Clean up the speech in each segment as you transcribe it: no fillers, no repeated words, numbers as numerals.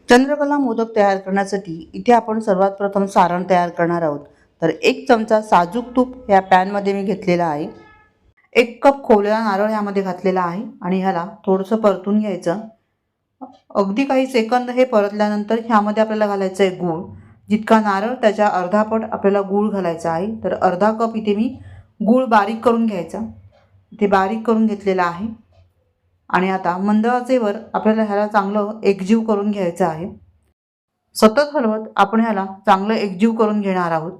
चंद्रकला मोदक तयार करण्यासाठी इथे आपण सर्वात प्रथम सारण तयार करणार आहोत। तर 1 चमचा साजूक तूप या पॅनमध्ये मी घेतलेला आहे। 1 कप खोवलेला नारळ यामध्ये घातलेला आहे आणि ह्याला थोडंसं परतून घ्यायचं। अगदी काही सेकंद हे परतल्यानंतर ह्यामध्ये आपल्याला घालायचं आहे गूळ। जितका नारळ त्याच्या अर्धा पट आपल्याला गूळ घालायचा आहे। तर अर्धा कप इथे मी गूळ बारीक करून घ्यायचा, इथे बारीक करून घेतलेला आहे। आणि आता मंद आचेवर आपल्याला ह्याला चांगलं एकजीव करून घ्यायचं आहे। सतत हलवत आपण ह्याला चांगलं एकजीव करून घेणार आहोत।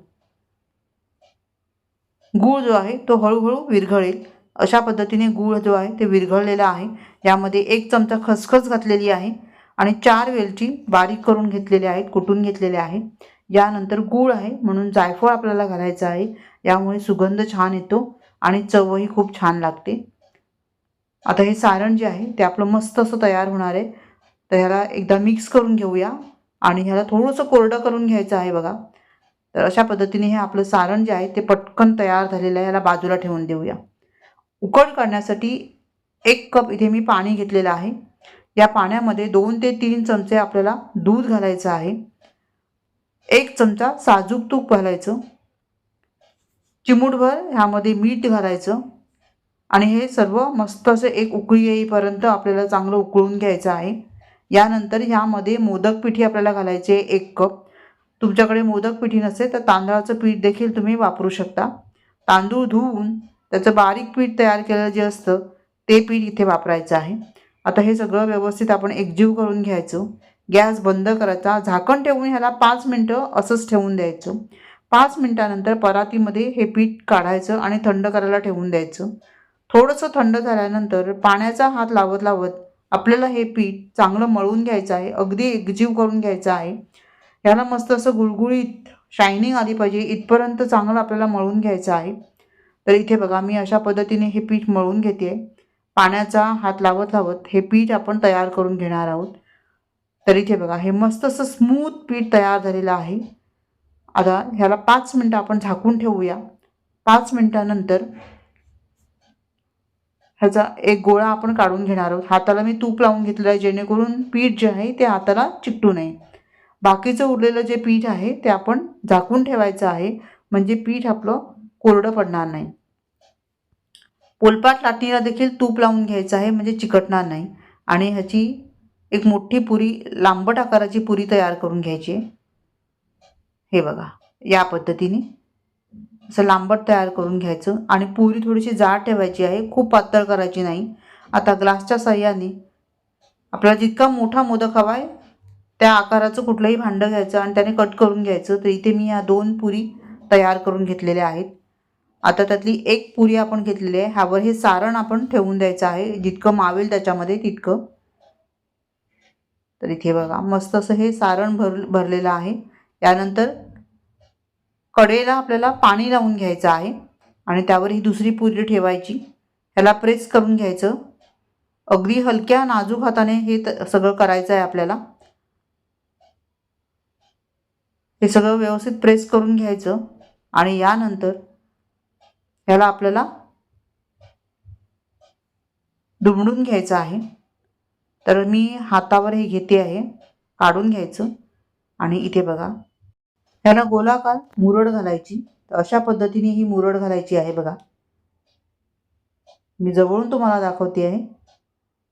गूळ जो आहे तो हळूहळू विरघळेल अशा पद्धतीने गूळ जो आहे ते विरघळलेला आहे। यामध्ये 1 चमचा खसखस घातलेली आहे आणि 4 वेलची बारीक करून घेतलेल्या आहेत, कुटून घेतलेल्या आहे। यानंतर गूळ आहे म्हणून जायफळ आपल्याला घालायचं आहे, यामुळे सुगंध छान येतो आणि चवही खूप छान लागते। आता हे सारण जे आहे ते आपलं मस्त असं तयार होणार आहे। तर ह्याला एकदा मिक्स करून घेऊया आणि ह्याला थोडंसं कोरडं करून घ्यायचं आहे बघा। तर अशा पद्धतीने हे आपलं सारण जे आहे ते पटकन तयार झालेलं आहे, ह्याला बाजूला ठेवून देऊया। उकळ काढण्यासाठी 1 कप इथे मी पाणी घेतलेलं आहे। या पाण्यामध्ये 2 ते 3 चमचे आपल्याला दूध घालायचं आहे। 1 चमचा साजूक तूप घालायचं, चिमूटभर ह्यामध्ये मीठ घालायचं आणि हे सर्व मस्त असे एक उकळी येईपर्यंत आपल्याला चांगलं उकळून घ्यायचं आहे। यानंतर ह्यामध्ये मोदक पिठी आपल्याला घालायची आहे 1 कप। तुमच्याकडे मोदक पिठी नसेल तर तांदळाचं पीठ देखील तुम्ही वापरू शकता। तांदूळ धुवून त्याचं बारीक पीठ तयार केलेलं जे असतं ते पीठ इथे वापरायचं आहे। आता हे सगळं व्यवस्थित आपण एकजीव करून घ्यायचं। गॅस बंद करायचा, झाकण ठेवून ह्याला 5 मिनटं असंच ठेवून द्यायचं। 5 मिनटानंतर परातीमध्ये हे पीठ काढायचं आणि थंड करायला ठेवून द्यायचं। थोडंसं थंड झाल्यानंतर पाण्याचा हात लावत लावत आपल्याला हे पीठ चांगलं मळून घ्यायचं आहे, अगदी एकजीव करून घ्यायचं आहे। ह्याला मस्त असं गुळगुळीत शायनिंग आली पाहिजे इथपर्यंत चांगलं आपल्याला मळून घ्यायचं आहे। तर इथे बघा मी अशा पद्धतीने हे पीठ मळून घेते। पाण्याचा हात लावत लावत हे पीठ आपण तयार करून घेणार आहोत। तर इथे बघा हे मस्त असं स्मूथ पीठ तयार झालेलं आहे। आता ह्याला 5 मिनटं आपण झाकून ठेवूया। 5 मिनटानंतर ह्याचा एक गोळा आपण काढून घेणार आहोत। हाताला मी तूप लावून घेतलेलं आहे जेणेकरून पीठ जे आहे ते हाताला चिकटू नये। बाकीचं उरलेलं जे पीठ आहे ते आपण झाकून ठेवायचं आहे, म्हणजे पीठ आपलं कोरडं पडणार नाही। पोलपाट लाटणीला देखील तूप लावून घ्यायचं आहे म्हणजे चिकटणार नाही। आणि ह्याची एक मोठी पुरी, लांबट आकाराची पुरी तयार करून घ्यायची आहे। हे बघा या पद्धतीने असं लांबट तयार करून घ्यायचं आणि पुरी थोडीशी जाड ठेवायची आहे, खूप पातळ करायची नाही। आता ग्लासच्या साह्याने आपल्याला जितका मोठा मोदक हवा आहे त्या आकाराचं कुठलंही भांडं घ्यायचं आणि त्याने कट करून घ्यायचं। तर इथे मी या 2 पुरी तयार करून घेतलेल्या आहेत। आता त्यातली 1 पुरी आपण घेतलेली आहे, ह्यावर हे सारण आपण ठेवून द्यायचं आहे, जितकं मावेल त्याच्यामध्ये तितकं। तर इथे बघा मस्त असं हे सारण भरलेलं आहे। यानंतर कढईला आपल्याला पाणी लावून घ्यायचं आहे आणि त्यावर ही दुसरी पुरी ठेवायची, ह्याला प्रेस करून घ्यायचं। अगदी हलक्या नाजूक हाताने हे सगळं करायचं आहे आपल्याला। हे सगळं व्यवस्थित प्रेस करून घ्यायचं आणि यानंतर ह्याला आपल्याला दुमडून घ्यायचं आहे। तर मी हातावर हे घेते आहे, काढून घ्यायचं आणि इथे बघा ह्याला गोलाकार मुरड घालायची। तर अशा पद्धतीने ही मुरड घालायची आहे बघा। मी जवळून तुम्हाला दाखवते आहे।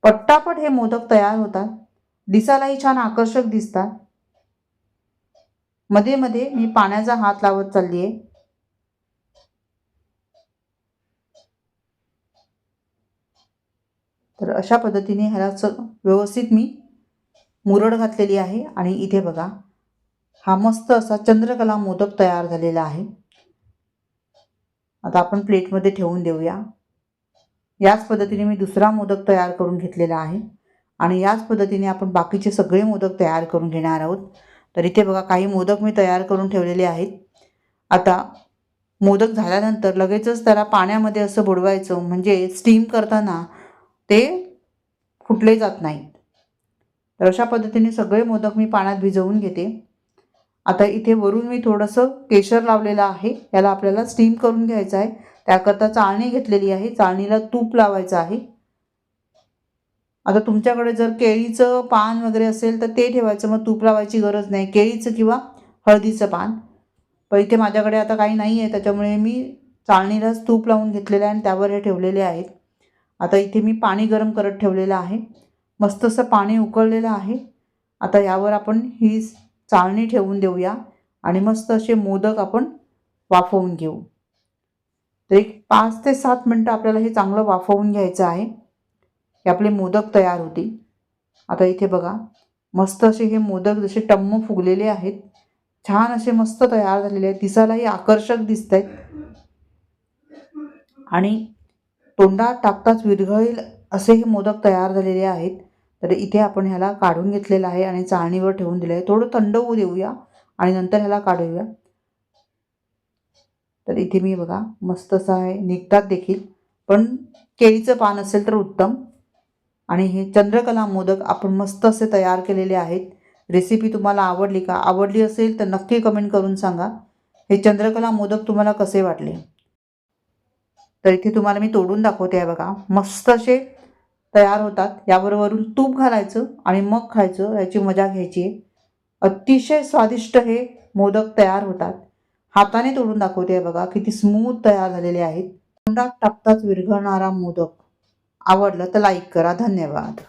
पट्टापट हे मोदक तयार होतात, दिसायलाही छान आकर्षक दिसतात। मध्ये मध्ये मी पाण्याचा हात लावत चालली आहे। तर अशा पद्धतीने ह्याला व्यवस्थित मी मुरड घातलेली आहे आणि इथे बघा हा मस्त असा चंद्रकला मोदक तयार झालेला आहे। आता आपण प्लेटमध्ये ठेवून देऊया। याच पद्धतीने मी दुसरा मोदक तयार करून घेतलेला आहे आणि याच पद्धतीने आपण बाकीचे सगळे मोदक तयार करून घेणार आहोत। तर इथे बघा काही मोदक मी तयार करून ठेवलेले आहेत। आता मोदक झाल्यानंतर लगेचच त्याला पाण्यामध्ये असं बुडवायचं, म्हणजे स्टीम करताना ते फुटले जात नाहीत। तर अशा पद्धतीने सगळे मोदक मी पाण्यात भिजवून घेते। आता इथे वरून मी थोडंसं केशर लावलेलं आहे, याला आपल्याला स्टीम करून घ्यायचं आहे। त्याकरता चाळणी घेतलेली आहे, चाळणीला तूप लावायचं आहे। आता तुमच्याकडे जर केळीचं पान वगैरे असेल तर ते ठेवायचं, मग तूप लावायची गरज नाही. केळीचं किंवा हळदीचं पान. पण इथे माझ्याकडे आता काही नाही आहे, त्याच्यामुळे मी चाळणीलाच तूप लावून घेतलेलं आहे आणि त्यावर हे ठेवलेले आहेत. आता इथे मी पाणी गरम करत ठेवलेलं आहे. मस्त असं पाणी उकळलेलं आहे. आता यावर आपण ही चाळणी ठेवून देऊया आणि मस्त असे मोदक आपण वाफवून घेऊ. तर एक 5 ते 7 मिनटं आपल्याला हे चांगलं वाफवून घ्यायचं आहे, हे आपले मोदक तयार होतील. आता इथे बघा, मस्त असे हे मोदक जसे टम्म फुगलेले आहेत, छान असे मस्त तयार झालेले आहेत. दिसायलाही आकर्षक दिसत आहेत आणि तोंडात टाकताच विरघळेल असे हे मोदक तयार झालेले आहेत. तर इथे आपण ह्याला काढून घेतलेलं आहे आणि चाळणीवर ठेवून दिलं आहे. थोडं थंड होऊ देऊया आणि नंतर ह्याला काढूया. तर इथे मी बघा मस्त असं आहे, निघतात देखील, पण केळीचं पान असेल तर उत्तम. आणि हे चंद्रकला मोदक आपण मस्त असे तयार केलेले आहेत. रेसिपी तुम्हाला आवडली का? आवडली असेल तर नक्की कमेंट करून सांगा. हे चंद्रकला मोदक तुम्हाला कसे वाटले? तर इथे तुम्हाला मी तोडून दाखवते आहे बघा, मस्त असे तयार होतात. यावर वरून तूप घालायचं आणि मग खायचं, याची मजा घ्यायची आहे. अतिशय स्वादिष्ट हे मोदक तयार होतात. हाताने तोडून दाखवते आहे बघा, किती स्मूथ तयार झालेले आहेत. तोंडात टाकताच विरघळणारा मोदक. आवडलं तर लाईक करा. धन्यवाद.